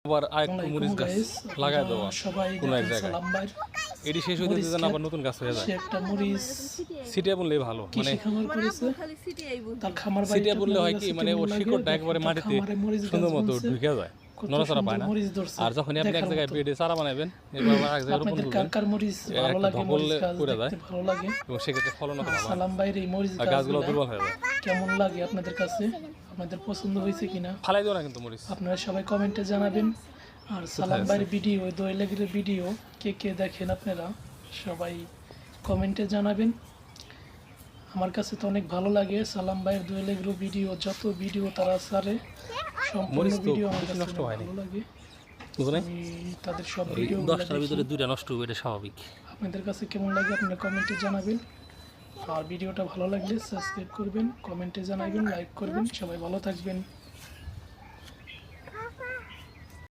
আবার আরেকটু মরিচ গাছ লাগাই দেওয়া সবাই কোনো এক জায়গায় সালাম ভাই এটি শেষ হইতে যেন আবার নতুন গাছ হয়ে যায়। সে একটা মরিচ সিটিয়া বললেই ভালো, মানে খামার করেছে তার খামার বাড়ি সিটিয়া বললে হয় কি, মানে ওর শিকড়টা একবারে মাটিতে সুন্দর মতো ঢুকে যায়, নড়াচড়া পায় না। আর যখনই আপনি এক জায়গায় বেডে চারা বানাবেন এবার আবার এক জায়গায় রোপণ করবেন, কার মরিচ ভালো লাগে, ধকল করে যায় ভালো লাগে এবং সেক্ষেত্রে ফলনও ভালো হয়। সালাম ভাইয়ের এই মরিচ গাছগুলো দুর্বল হয়ে যায়। কেমন লাগে আপনাদের কাছে, আপনাদের পছন্দ হয়েছে কিনা ফালাই দেওয়া না কিন্তু মরিচ। আপনারা সবাই কমেন্টে জানাবেন। আর সালাম ভাইয়ের ভিডিও, দোয়েল এগ্রির ভিডিও কে কে দেখেন আপনারা সবাই কমেন্টে জানাবেন। আমার কাছে তো অনেক ভালো লাগে সালাম ভাইয়ের দোয়েল এগ্রির ভিডিও, যত ভিডিও তারা ছাড়ে সম্পূর্ণ ভিডিও আমার কাছে নষ্ট হয় না, ভালো লাগে। বুঝলেন? তাদের সব ভিডিও 10টার ভিতরে 2টা নষ্ট হবে, এটা স্বাভাবিক। আপনাদের কাছে কেমন লাগে আপনারা কমেন্টে জানাবেন। আর ভিডিওটা ভালো লাগলে সাবস্ক্রাইব করবেন, কমেন্টে জানাবেন, লাইক করবেন। সবাই ভালো থাকবেন।